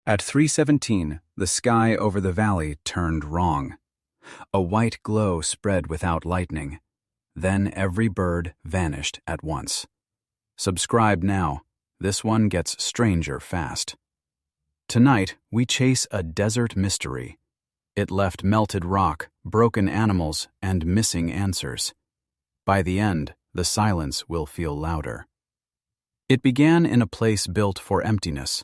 At 3:17, the sky over the valley turned wrong. A white glow spread without lightning. Then every bird vanished at once. Subscribe now. This one gets stranger fast. Tonight, we chase a desert mystery. It left melted rock, broken animals, and missing answers. By the end, the silence will feel louder. It began in a place built for emptiness.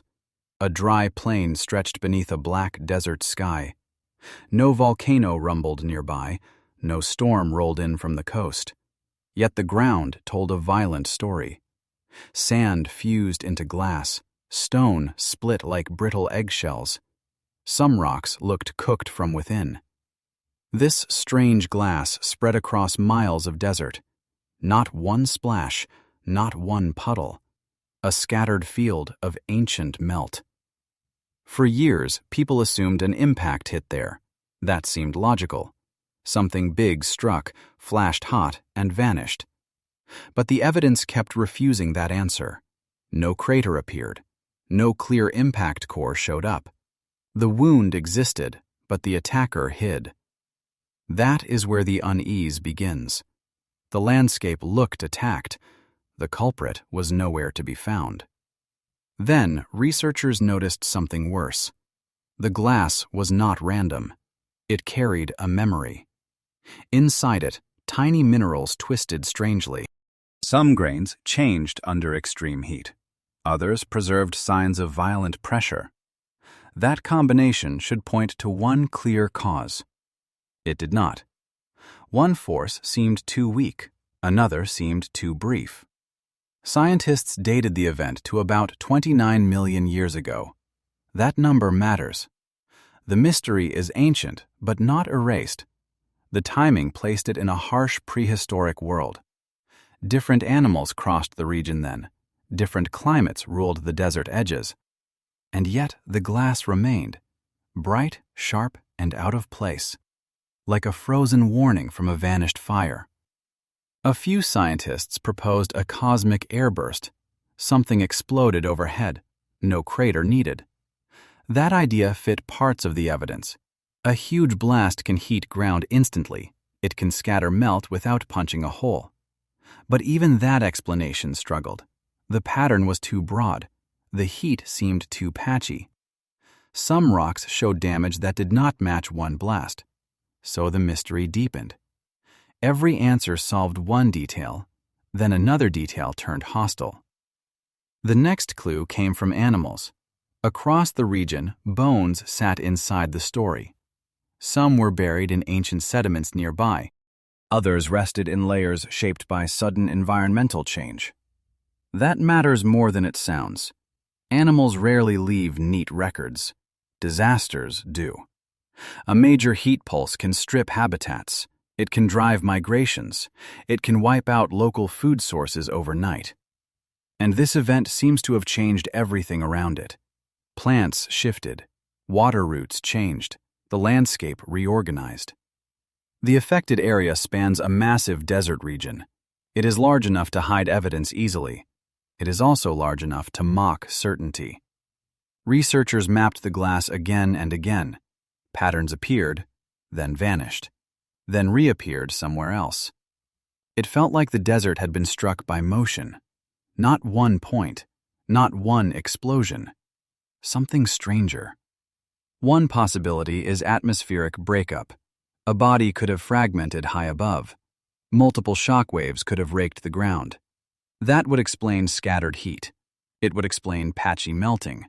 A dry plain stretched beneath a black desert sky. No volcano rumbled nearby, no storm rolled in from the coast. Yet the ground told a violent story. Sand fused into glass, stone split like brittle eggshells. Some rocks looked cooked from within. This strange glass spread across miles of desert. Not one splash, not one puddle. A scattered field of ancient melt. For years, people assumed an impact hit there. That seemed logical. Something big struck, flashed hot, and vanished. But the evidence kept refusing that answer. No crater appeared. No clear impact core showed up. The wound existed, but the attacker hid. That is where the unease begins. The landscape looked attacked. The culprit was nowhere to be found. Then, researchers noticed something worse. The glass was not random. It carried a memory. Inside it, tiny minerals twisted strangely. Some grains changed under extreme heat. Others preserved signs of violent pressure. That combination should point to one clear cause. It did not. One force seemed too weak, another seemed too brief. Scientists dated the event to about 29 million years ago. That number matters. The mystery is ancient, but not erased. The timing placed it in a harsh prehistoric world. Different animals crossed the region then. Different climates ruled the desert edges. And yet the glass remained, bright, sharp, and out of place, like a frozen warning from a vanished fire. A few scientists proposed a cosmic airburst. Something exploded overhead, no crater needed. That idea fit parts of the evidence. A huge blast can heat ground instantly. It can scatter melt without punching a hole. But even that explanation struggled. The pattern was too broad. The heat seemed too patchy. Some rocks showed damage that did not match one blast. So the mystery deepened. Every answer solved one detail, then another detail turned hostile. The next clue came from animals. Across the region, bones sat inside the story. Some were buried in ancient sediments nearby. Others rested in layers shaped by sudden environmental change. That matters more than it sounds. Animals rarely leave neat records. Disasters do. A major heat pulse can strip habitats. It can drive migrations. It can wipe out local food sources overnight. And this event seems to have changed everything around it. Plants shifted. Water routes changed. The landscape reorganized. The affected area spans a massive desert region. It is large enough to hide evidence easily. It is also large enough to mock certainty. Researchers mapped the glass again and again. Patterns appeared, then vanished, then reappeared somewhere else. It felt like the desert had been struck by motion. Not one point, not one explosion. Something stranger. One possibility is atmospheric breakup. A body could have fragmented high above. Multiple shock waves could have raked the ground. That would explain scattered heat. It would explain patchy melting.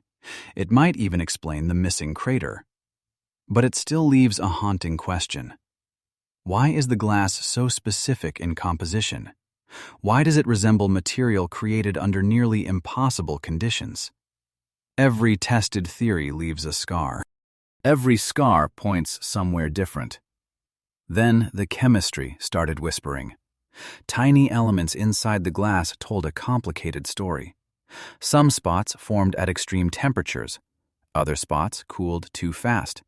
It might even explain the missing crater. But it still leaves a haunting question. Why is the glass so specific in composition? Why does it resemble material created under nearly impossible conditions? Every tested theory leaves a scar. Every scar points somewhere different. Then the chemistry started whispering. Tiny elements inside the glass told a complicated story. Some spots formed at extreme temperatures. Other spots cooled too fast.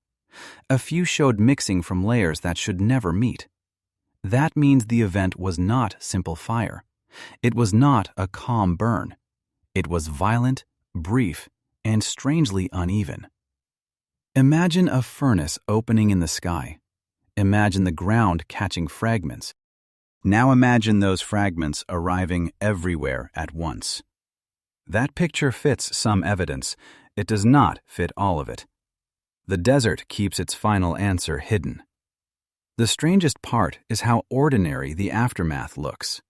A few showed mixing from layers that should never meet. That means the event was not simple fire. It was not a calm burn. It was violent, brief, and strangely uneven. Imagine a furnace opening in the sky. Imagine the ground catching fragments. Now imagine those fragments arriving everywhere at once. That picture fits some evidence. It does not fit all of it. The desert keeps its final answer hidden. The strangest part is how ordinary the aftermath looks.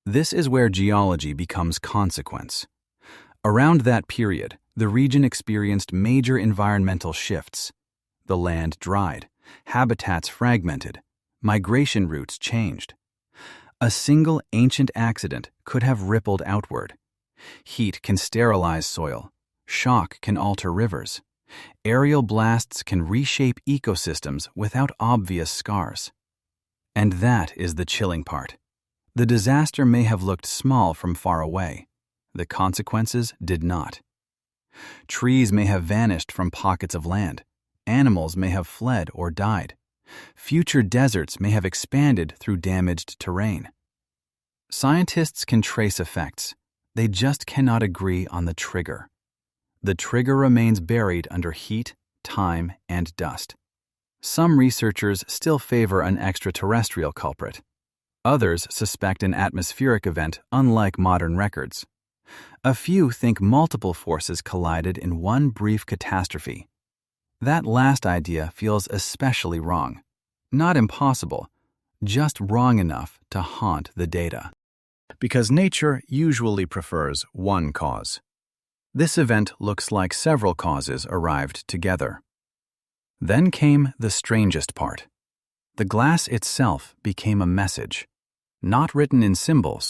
This is where geology becomes consequence. Around that period, the region experienced major environmental shifts. The land dried, habitats fragmented, migration routes changed. A single ancient accident could have rippled outward. Heat can sterilize soil. Shock can alter rivers. Aerial blasts can reshape ecosystems without obvious scars. And that is the chilling part. The disaster may have looked small from far away. The consequences did not. Trees may have vanished from pockets of land. Animals may have fled or died. Future deserts may have expanded through damaged terrain. Scientists can trace effects. They just cannot agree on the trigger. The trigger remains buried under heat, time, and dust. Some researchers still favor an extraterrestrial culprit. Others suspect an atmospheric event unlike modern records. A few think multiple forces collided in one brief catastrophe. That last idea feels especially wrong. Not impossible, just wrong enough to haunt the data. Because nature usually prefers one cause. This event looks like several causes arrived together. Then came the strangest part. The glass itself became a message, not written in symbols,